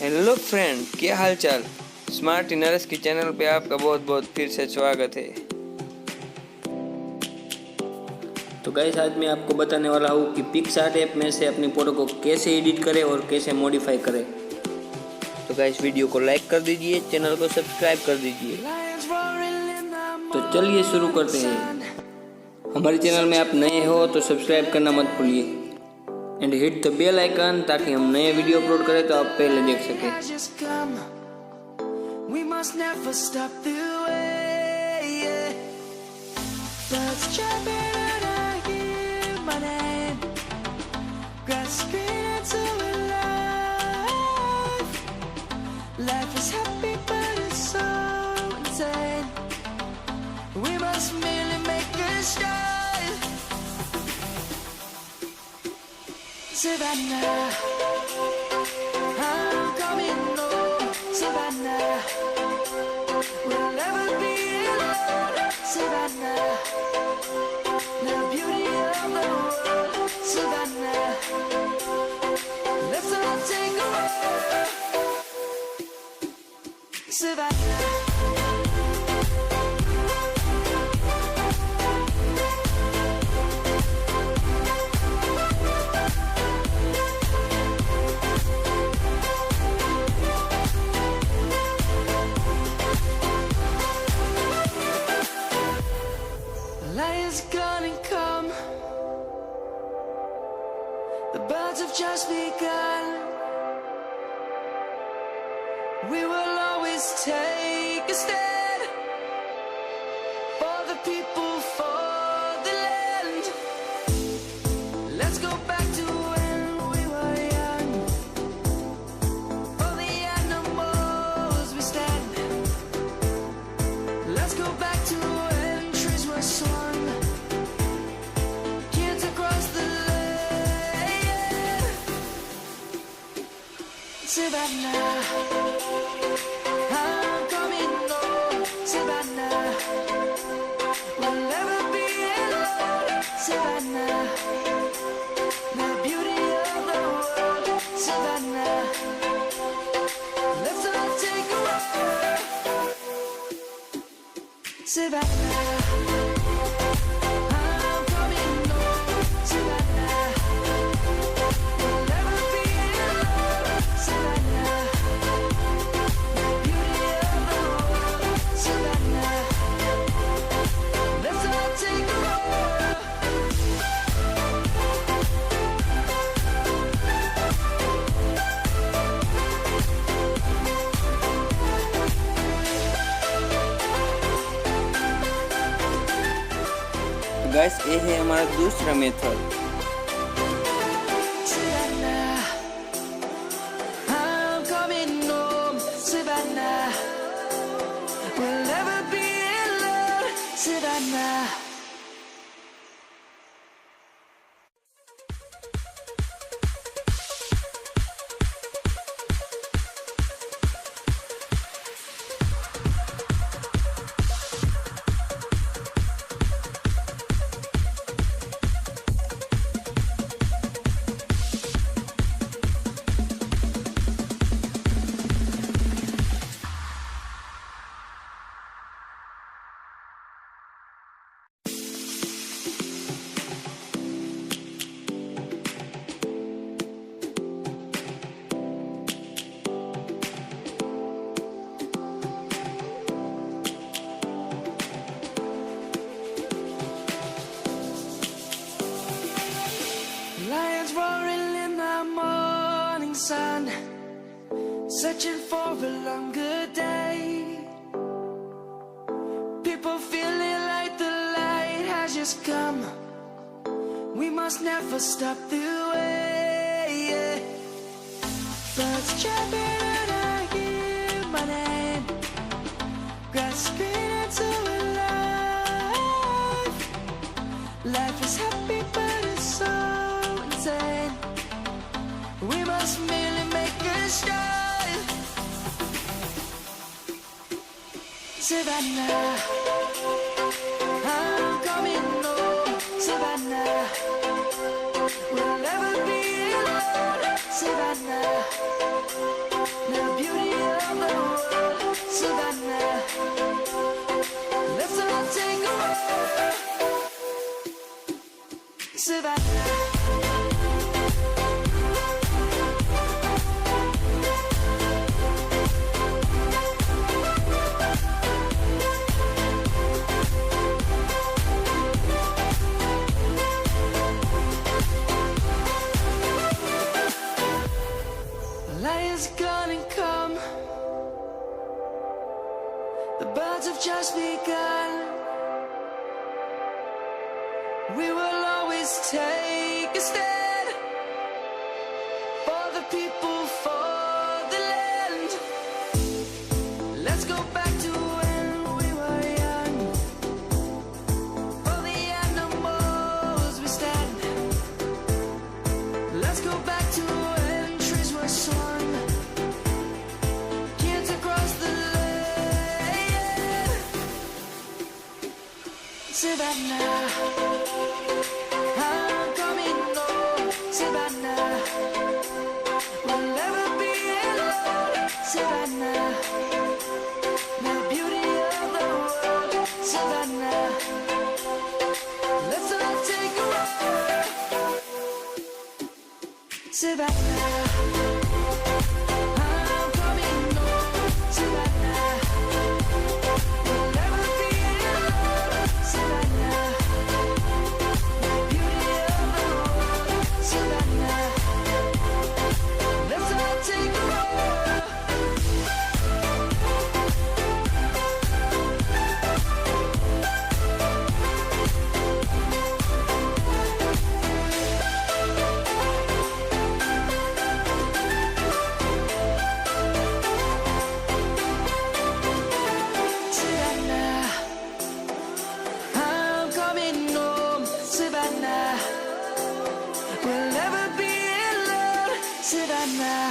Hello friend, क्या हाल चाल। Smarty Naresh की चैनल पे आपका बहुत बहुत फिर से स्वागत है। तो गाइस, आज मैं आपको बताने वाला हूँ कि पिक्सआर्ट ऐप में से अपनी फ़ोटो को कैसे एडिट करें और कैसे मॉडिफाई करें। तो गाइस, वीडियो को लाइक कर दीजिए, चैनल को सब्सक्राइब कर दीजिए। तो चलिए शुरू करते हैं। हमारे चैनल में आप नए हो तो सब्सक्राइब करना मत भूलिए and hit the bell icon ताकि हम नए वीडियो अपलोड करें तो आप पहले देख सकें। Life is happy but it's so insane. We must merely make a start. Savannah, I'm coming home. Savannah, we'll never be alone. Savannah, the beauty of the world. Savannah, let's all take a walk. Savannah, light is gonna come. The birds have just begun. We will always take a stand for the people, for the land. Let's go back to when we were young. For the animals we stand. Let's go back to when trees were swung. Kids across the land. Savannah, I'm coming home. Savannah, we'll never be alone. Savannah, the beauty of the world. Savannah, let's all take a walk. Savannah, I'm coming home. Savannah, we'll never be alone. Savannah, the beauty of the world. Savannah, let's all take a walk. Guys, ये है हमारा दूसरा method. Savannah, I'm coming home. Savannah, we'll never be alone. Savannah. Lions roaring in the morning sun, searching for a longer day. People feeling like the light has just come. We must never stop the way. Birds chirping and I hear my name. Grass green into life. Life is happy but it's so insane. We must merely make a start. Savannah, I'm coming home. Savannah, we'll never be alone. Savannah, the lion's gonna come. The birds have just begun. We will always take a stand for the people, for the land. Let's go back to when we were young. For the animals we stand. Let's go back to when trees were swung. Kids across the land. Savannah, I'm coming home. Savannah, we'll never be alone. Savannah, the beauty of the world. Savannah, let's all take a walk. Savannah, I'm coming home. Savannah, we'll never be alone. Savannah, the beauty of the world. Savannah, let's all take a walk. Savannah, I'm coming home. Savannah, we'll never be alone. Savannah.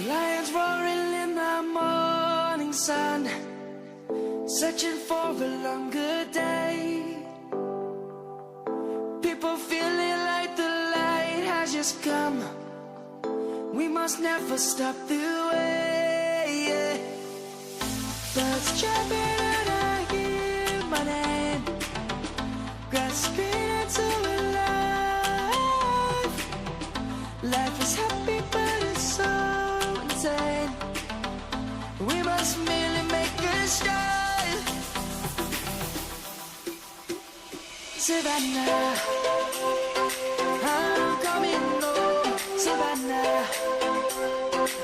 Lions roaring in the morning sun, searching for a longer day. People feeling like the light has just come. We must never stop the way. Birds chirping and I hear my name, grasping into a life. Life is happy but it's so insane. We must merely make a start. Savannah, I'm coming home. Savannah,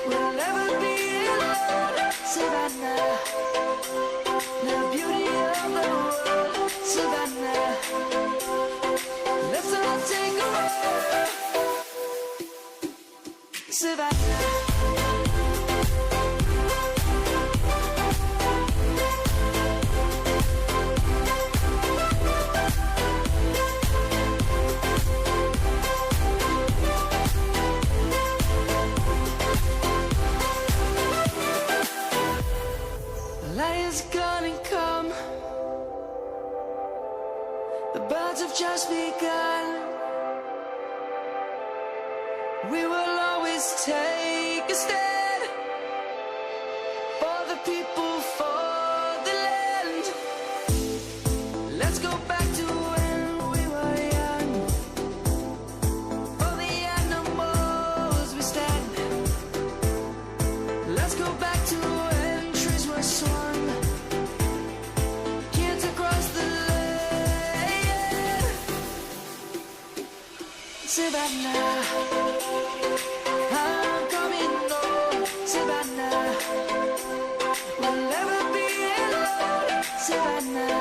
we'll never be alone. Savannah, the beauty of the world. Savannah, let's all take a walk. Savannah. Lion's gonna come. The birds have just begun. We will always take a stand for the people, for the land. Let's go back to when we were young. For the animals we stand. Let's go back to when trees were swung. Kids across the land. Savannah, I'm coming home. Savannah, we'll never be alone. Savannah,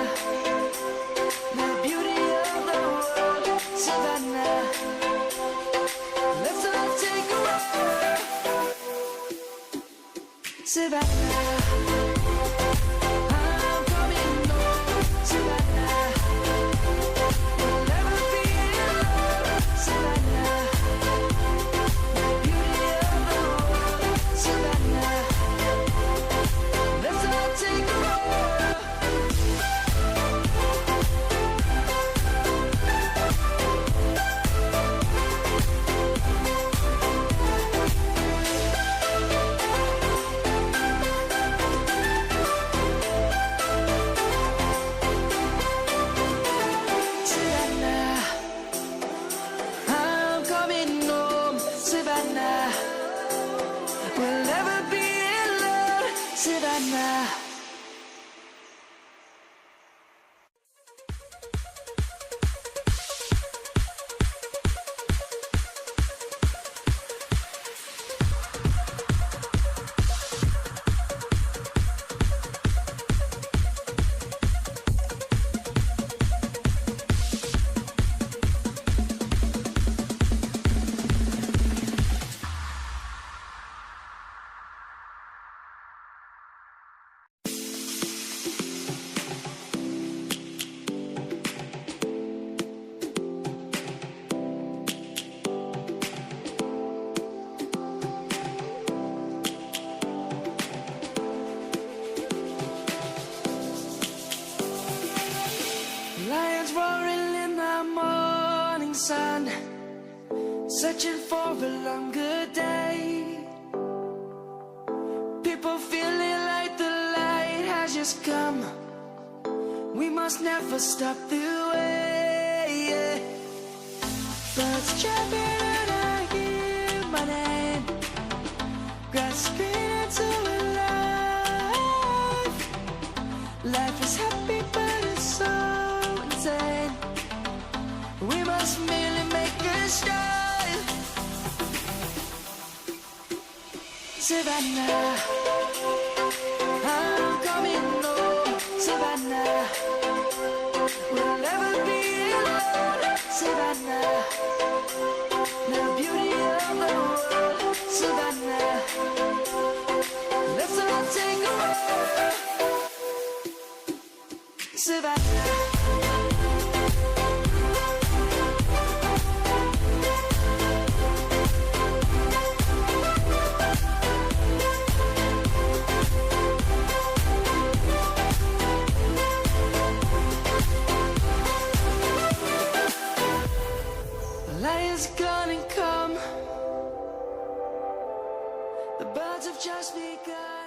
the beauty of the world. Savannah, let's all take a walk. Savannah, I'm coming home. Savannah, we'll never be alone. Savannah, Savannah. Lions roaring in the morning sun, searching for a longer day. People feeling like the light has just come. We must never stop the way. Birds chirping and I hear my name, grasping into life. Life is happy but it's so insane. We must merely make a start. Savannah, I'm coming home. Savannah, we'll never be alone. Savannah, the beauty of the world. Savannah, let's all take a walk. Savannah. Lion's gonna come. The birds have just begun.